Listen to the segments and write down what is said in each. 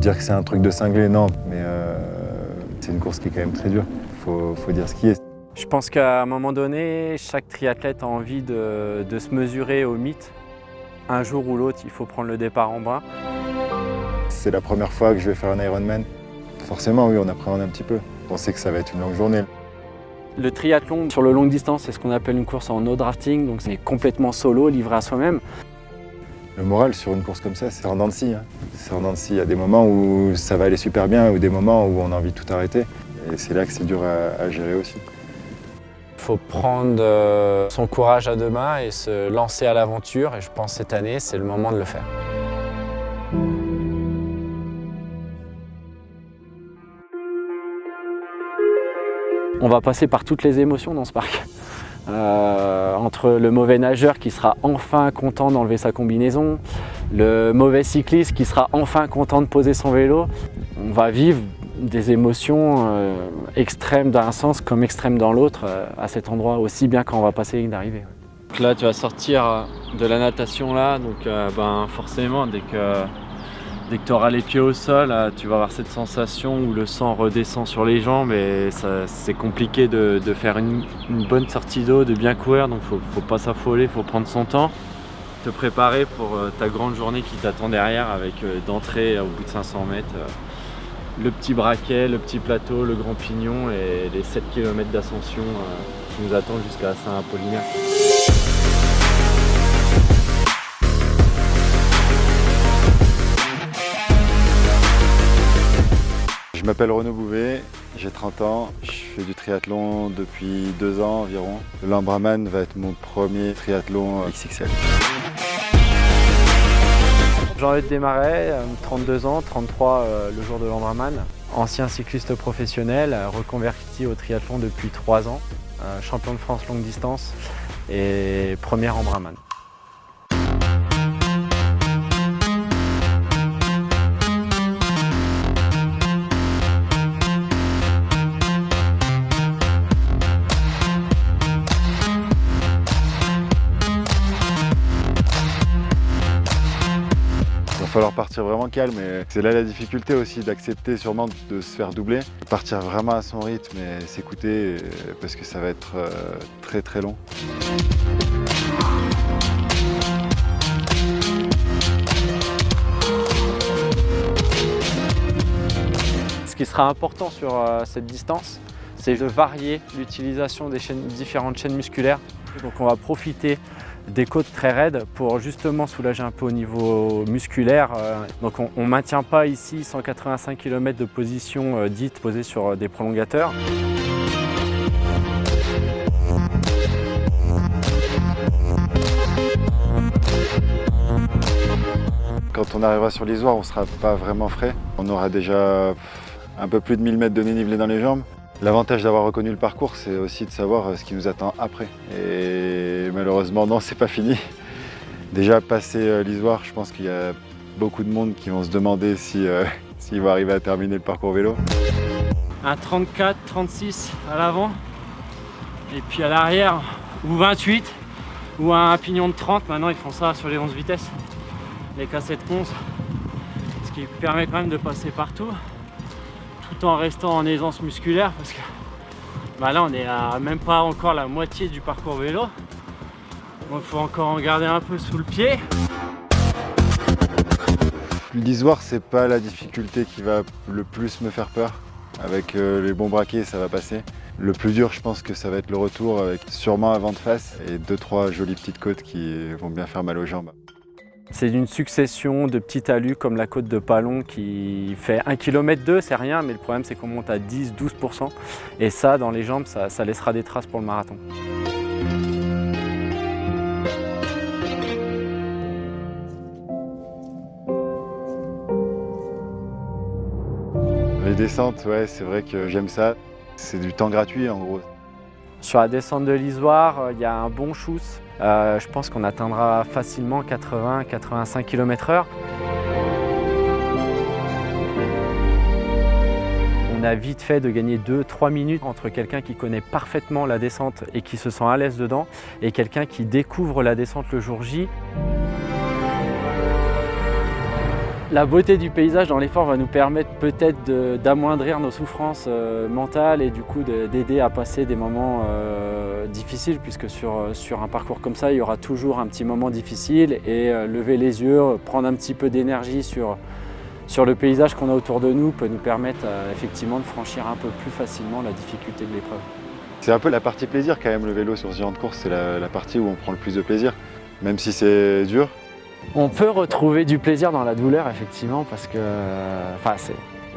Dire que c'est un truc de cinglé, non, mais c'est une course qui est quand même très dure. Faut dire ce qui est. Je pense qu'à un moment donné, chaque triathlète a envie de se mesurer au mythe. Un jour ou l'autre, il faut prendre le départ en brun. C'est la première fois que je vais faire un Ironman. Forcément, oui, on appréhende un petit peu. On sait que ça va être une longue journée. Le triathlon sur le longue distance, c'est ce qu'on appelle une course en no drafting, donc c'est complètement solo, livré à soi-même. Le moral sur une course comme ça, c'est en dents de scie. C'est en dents de scie. Il y a des moments où ça va aller super bien ou des moments où on a envie de tout arrêter. Et c'est là que c'est dur à gérer aussi. Il faut prendre son courage à deux mains et se lancer à l'aventure. Et je pense que cette année, c'est le moment de le faire. On va passer par toutes les émotions dans ce parc. Entre le mauvais nageur qui sera enfin content d'enlever sa combinaison, le mauvais cycliste qui sera enfin content de poser son vélo. On va vivre des émotions extrêmes d'un sens comme extrêmes dans l'autre à cet endroit, aussi bien quand on va passer la ligne d'arrivée. Là, tu vas sortir de la natation là, donc forcément, dès que tu auras les pieds au sol, tu vas avoir cette sensation où le sang redescend sur les jambes et c'est compliqué de faire une bonne sortie d'eau, de bien courir, donc faut pas s'affoler, faut prendre son temps. Te préparer pour ta grande journée qui t'attend derrière avec d'entrée au bout de 500 mètres. Le petit braquet, le petit plateau, le grand pignon et les 7 km d'ascension qui nous attendent jusqu'à Saint-Apollinaire. Je m'appelle Renaud Bouvet, j'ai 30 ans, je fais du triathlon depuis 2 ans environ. Le Lambraman va être mon premier triathlon XXL. Jean-Eudes Desmarais, 32 ans, 33 le jour de Lambraman. Ancien cycliste professionnel, reconverti au triathlon depuis 3 ans. Champion de France longue distance et premier Lambraman. Il va falloir partir vraiment calme et c'est là la difficulté aussi d'accepter sûrement de se faire doubler. Partir vraiment à son rythme et s'écouter parce que ça va être très très long. Ce qui sera important sur cette distance, c'est de varier l'utilisation des différentes chaînes musculaires. Donc on va profiter des côtes très raides pour justement soulager un peu au niveau musculaire. Donc on ne maintient pas ici 185 km de position dite posée sur des prolongateurs. Quand on arrivera sur l'Isoire, on ne sera pas vraiment frais. On aura déjà un peu plus de 1000 mètres de dénivelé dans les jambes. L'avantage d'avoir reconnu le parcours, c'est aussi de savoir ce qui nous attend après. Et malheureusement, non, c'est pas fini. Déjà, passé l'Isoire, je pense qu'il y a beaucoup de monde qui vont se demander s'ils vont arriver à terminer le parcours vélo. Un 34, 36 à l'avant, et puis à l'arrière, ou 28, ou un pignon de 30. Maintenant, ils font ça sur les 11 vitesses, les K7 11, ce qui permet quand même de passer partout, tout en restant en aisance musculaire, parce que là on est à même pas encore la moitié du parcours vélo, donc il faut encore en garder un peu sous le pied. L'Isoire, c'est pas la difficulté qui va le plus me faire peur. Avec les bons braquets, ça va passer. Le plus dur, je pense que ça va être le retour, avec sûrement un vent de face et 2-3 jolies petites côtes qui vont bien faire mal aux jambes. C'est une succession de petits talus comme la côte de Pallon qui fait 1,2 km, c'est rien, mais le problème c'est qu'on monte à 10-12%. Et ça, dans les jambes, ça laissera des traces pour le marathon. Les descentes, ouais, c'est vrai que j'aime ça. C'est du temps gratuit en gros. Sur la descente de l'Isoire, il y a un bon chousse. Je pense qu'on atteindra facilement 80-85 km/h. On a vite fait de gagner 2-3 minutes entre quelqu'un qui connaît parfaitement la descente et qui se sent à l'aise dedans et quelqu'un qui découvre la descente le jour J. La beauté du paysage dans l'effort va nous permettre peut-être d'amoindrir nos souffrances mentales et du coup d'aider à passer des moments difficiles, puisque sur un parcours comme ça, il y aura toujours un petit moment difficile et lever les yeux, prendre un petit peu d'énergie sur le paysage qu'on a autour de nous peut nous permettre effectivement de franchir un peu plus facilement la difficulté de l'épreuve. C'est un peu la partie plaisir quand même, le vélo sur ce genre de course, c'est la partie où on prend le plus de plaisir, même si c'est dur. On peut retrouver du plaisir dans la douleur, effectivement, parce que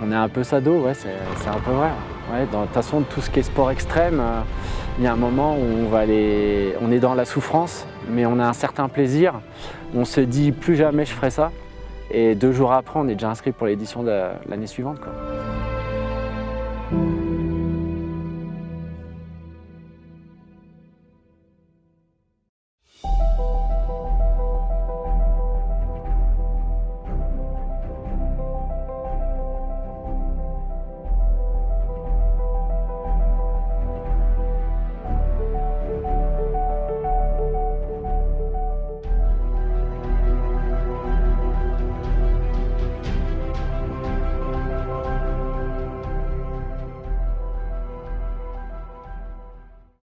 on est un peu sado, ouais, c'est un peu vrai. Ouais, de toute façon, tout ce qui est sport extrême, il y a un moment où on est dans la souffrance, mais on a un certain plaisir. On se dit plus jamais je ferai ça, et 2 jours après, on est déjà inscrit pour l'édition de l'année suivante, quoi.